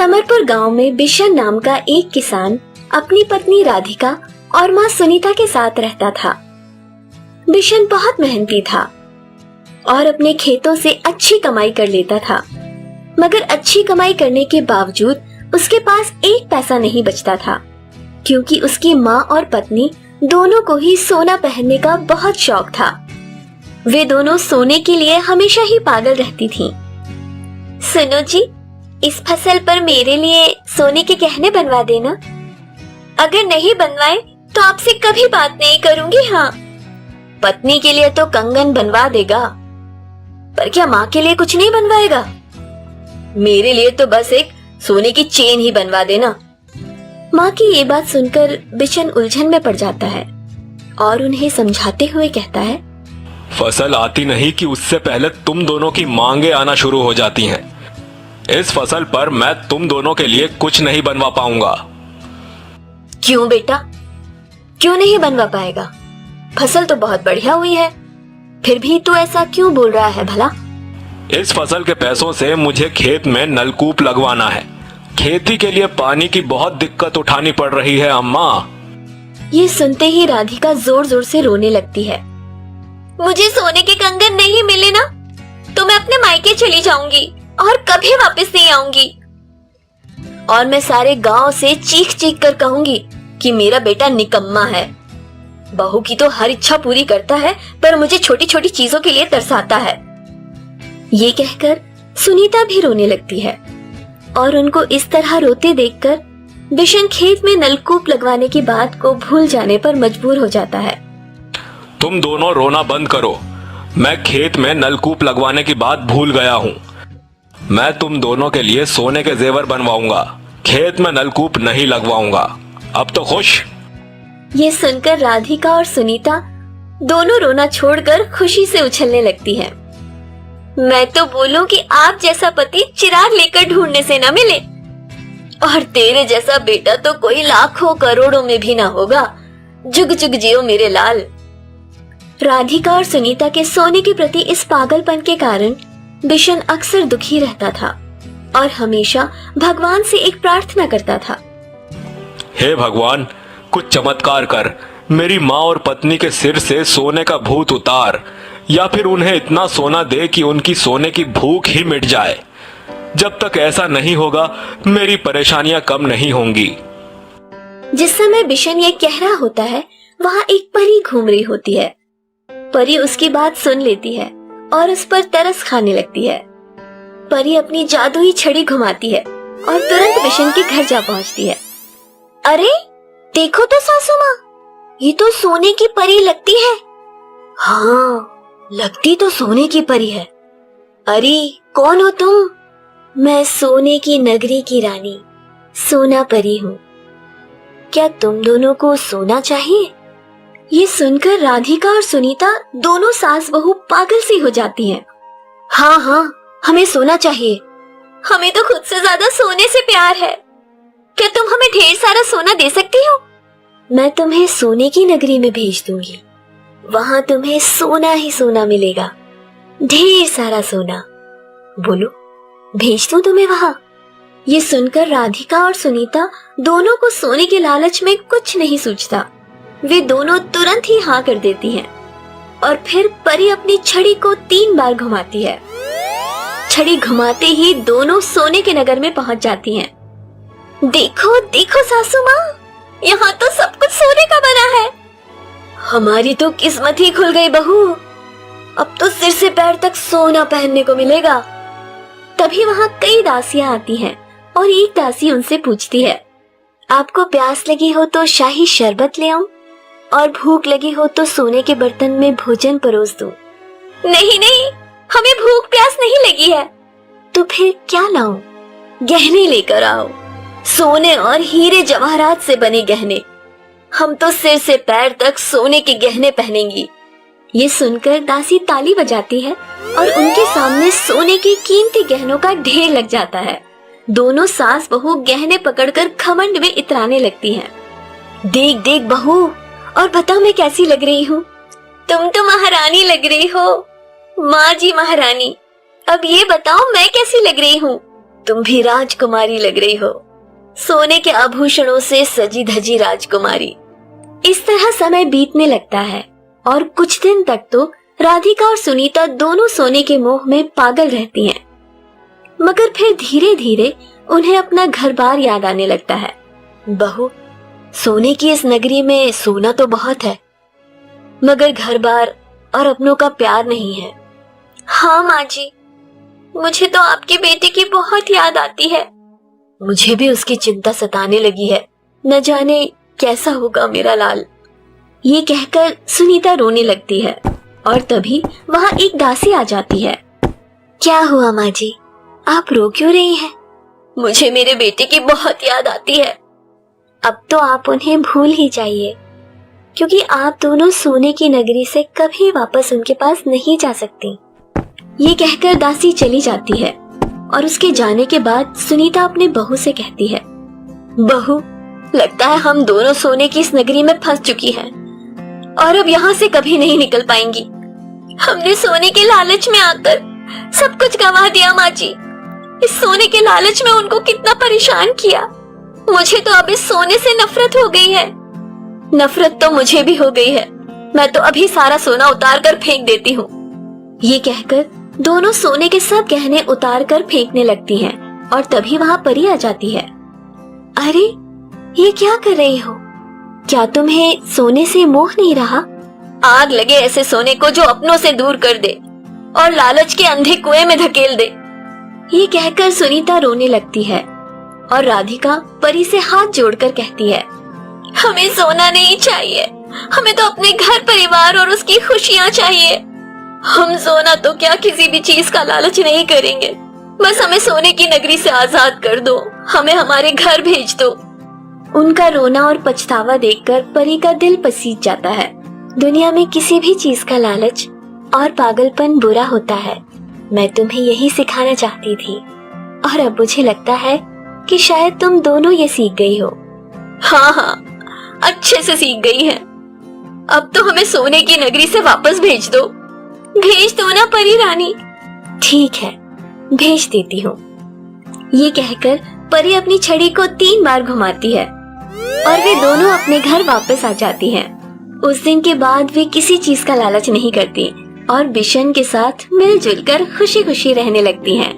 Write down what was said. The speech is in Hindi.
समरपुर गांव में बिशन नाम का एक किसान अपनी पत्नी राधिका और माँ सुनीता के साथ रहता था। बिशन बहुत मेहनती था और अपने खेतों से अच्छी कमाई कर लेता था, मगर अच्छी कमाई करने के बावजूद उसके पास एक पैसा नहीं बचता था, क्योंकि उसकी माँ और पत्नी दोनों को ही सोना पहनने का बहुत शौक था। वे दोनों सोने के लिए हमेशा ही पागल रहती थीं। सुनो जी, इस फसल पर मेरे लिए सोने के गहने बनवा देना। अगर नहीं बनवाए तो आपसे कभी बात नहीं करूंगी। हाँ, पत्नी के लिए तो कंगन बनवा देगा, पर क्या माँ के लिए कुछ नहीं बनवाएगा? मेरे लिए तो बस एक सोने की चेन ही बनवा देना। माँ की ये बात सुनकर बिशन उलझन में पड़ जाता है और उन्हें समझाते हुए कहता है, फसल आती नहीं कि उससे पहले तुम दोनों की मांगे आना शुरू हो जाती हैं। इस फसल पर मैं तुम दोनों के लिए कुछ नहीं बनवा पाऊंगा। क्यों बेटा, क्यों नहीं बनवा पाएगा? फसल तो बहुत बढ़िया हुई है, फिर भी तू ऐसा क्यों बोल रहा है भला? इस फसल के पैसों से मुझे खेत में नलकूप लगवाना है। खेती के लिए पानी की बहुत दिक्कत उठानी पड़ रही है अम्मा। ये सुनते ही राधिका जोर जोर से रोने लगती है। मुझे सोने के कंगन नहीं मिले ना तो मैं अपने मायके चली जाऊंगी और कभी वापस नहीं आऊंगी, और मैं सारे गांव से चीख चीख कर कहूंगी कि मेरा बेटा निकम्मा है। बहू की तो हर इच्छा पूरी करता है, पर मुझे छोटी छोटी चीजों के लिए तरसाता है। ये कहकर सुनीता भी रोने लगती है और उनको इस तरह रोते देखकर बिशन खेत में नलकूप लगवाने की बात को भूल जाने पर मजबूर हो जाता है। तुम दोनों रोना बंद करो। मैं खेत में नलकूप लगवाने की बात भूल गया हूँ। मैं तुम दोनों के लिए सोने के जेवर बनवाऊंगा, खेत में नलकूप नहीं लगवाऊंगा। अब तो खुश? ये सुनकर राधिका और सुनीता दोनों रोना छोड़कर खुशी से उछलने लगती हैं। मैं तो बोलूं कि आप जैसा पति चिराग लेकर ढूंढने से न मिले, और तेरे जैसा बेटा तो कोई लाखों करोड़ों में भी ना होगा। जुग जुग जियो मेरे लाल। राधिका और सुनीता के सोने के प्रति इस पागलपन के कारण बिशन अक्सर दुखी रहता था और हमेशा भगवान से एक प्रार्थना करता था, हे भगवान, कुछ चमत्कार कर, मेरी माँ और पत्नी के सिर से सोने का भूत उतार, या फिर उन्हें इतना सोना दे कि उनकी सोने की भूख ही मिट जाए। जब तक ऐसा नहीं होगा मेरी परेशानियां कम नहीं होंगी। जिस समय बिशन ये कह रहा होता है, वहाँ एक परी घूम रही होती है। परी उसकी बात सुन लेती है और उस पर तरस खाने लगती है। परी अपनी जादुई छड़ी घुमाती है और तुरंत बिशन के घर जा पहुंचती है। अरे देखो तो सासू माँ, ये तो सोने की परी लगती है। हाँ, लगती तो सोने की परी है। अरे कौन हो तुम? मैं सोने की नगरी की रानी सोना परी हूँ। क्या तुम दोनों को सोना चाहिए? ये सुनकर राधिका और सुनीता दोनों सास बहू पागल सी हो जाती हैं। हाँ हाँ, हमें सोना चाहिए। हमें तो खुद से ज्यादा सोने से प्यार है। क्या तुम हमें ढेर सारा सोना दे सकती हो? मैं तुम्हें सोने की नगरी में भेज दूंगी। वहाँ तुम्हें सोना ही सोना मिलेगा, ढेर सारा सोना। बोलो, भेज दूं तुम्हें वहाँ? ये सुनकर राधिका और सुनीता दोनों को सोने के लालच में कुछ नहीं सूझता। वे दोनों तुरंत ही हाँ कर देती हैं और फिर परी अपनी छड़ी को 3 बार घुमाती है। छड़ी घुमाते ही दोनों सोने के नगर में पहुंच जाती हैं। देखो देखो सासू माँ, यहाँ तो सब कुछ सोने का बना है। हमारी तो किस्मत ही खुल गई बहू, अब तो सिर से पैर तक सोना पहनने को मिलेगा। तभी वहाँ कई दासियां आती हैं और एक दासी उनसे पूछती है, आपको प्यास लगी हो तो शाही शरबत ले आऊं, और भूख लगी हो तो सोने के बर्तन में भोजन परोस दूं। नहीं नहीं, हमें भूख प्यास नहीं लगी है। तो फिर क्या लाऊं? गहने लेकर आओ, सोने और हीरे जवाहरात से बने गहने। हम तो सिर से पैर तक सोने के गहने पहनेंगी। ये सुनकर दासी ताली बजाती है और उनके सामने सोने के कीमती गहनों का ढेर लग जाता है। दोनों सास बहू गहने पकड़कर घमंड में इतराने लगती हैं। देख देख बहू, और बता मैं कैसी लग रही हूँ? तुम तो महारानी लग रही हो। माँ जी महारानी, अब ये बताओ मैं कैसी लग रही हूँ? तुम भी राजकुमारी लग रही हो, सोने के आभूषणों से सजी धजी राजकुमारी। इस तरह समय बीतने लगता है और कुछ दिन तक तो राधिका और सुनीता दोनों सोने के मोह में पागल रहती हैं। मगर फिर धीरे धीरे उन्हें अपना घर बार याद आने लगता है। बहू, सोने की इस नगरी में सोना तो बहुत है, मगर घर बार और अपनों का प्यार नहीं है। हाँ माँ जी, मुझे तो आपके बेटे की बहुत याद आती है। मुझे भी उसकी चिंता सताने लगी है, न जाने कैसा होगा मेरा लाल। ये कहकर सुनीता रोने लगती है और तभी वहाँ एक दासी आ जाती है। क्या हुआ माँ जी, आप रो क्यों रही हैं? मुझे मेरे बेटे की बहुत याद आती है। अब तो आप उन्हें भूल ही जाइए, क्योंकि आप दोनों सोने की नगरी से कभी वापस उनके पास नहीं जा सकती। ये कहकर दासी चली जाती है और उसके जाने के बाद सुनीता अपने बहू से कहती है, बहू, लगता है हम दोनों सोने की इस नगरी में फंस चुकी हैं और अब यहाँ से कभी नहीं निकल पाएंगी। हमने सोने के लालच में आकर सब कुछ गंवा दिया माँ जी। इस सोने के लालच में उनको कितना परेशान किया। मुझे तो अब इस सोने से नफरत हो गई है। नफरत तो मुझे भी हो गई है। मैं तो अभी सारा सोना उतार कर फेंक देती हूँ। ये कहकर दोनों सोने के सब गहने उतार कर फेंकने लगती हैं और तभी वहाँ परी आ जाती है। अरे, ये क्या कर रही हो? क्या तुम्हें सोने से मोह नहीं रहा? आग लगे ऐसे सोने को जो अपनों से दूर कर दे और लालच के अंधे कुएं में धकेल दे। ये कहकर सुनीता रोने लगती है और राधिका परी से हाथ जोड़कर कहती है, हमें सोना नहीं चाहिए, हमें तो अपने घर परिवार और उसकी खुशियां चाहिए। हम सोना तो क्या किसी भी चीज का लालच नहीं करेंगे। बस हमें सोने की नगरी से आजाद कर दो, हमें हमारे घर भेज दो। उनका रोना और पछतावा देखकर परी का दिल पसीज जाता है। दुनिया में किसी भी चीज का लालच और पागलपन बुरा होता है। मैं तुम्हें यही सिखाना चाहती थी और अब मुझे लगता है कि शायद तुम दोनों ये सीख गई हो। हाँ हाँ, अच्छे से सीख गई है। अब तो हमें सोने की नगरी से वापस भेज दो। भेज दो ना परी रानी। ठीक है, भेज देती हूँ। ये कहकर परी अपनी छड़ी को 3 बार घुमाती है और वे दोनों अपने घर वापस आ जाती हैं। उस दिन के बाद वे किसी चीज का लालच नहीं करती और बिशन के साथ मिलजुल कर खुशी खुशी रहने लगती हैं।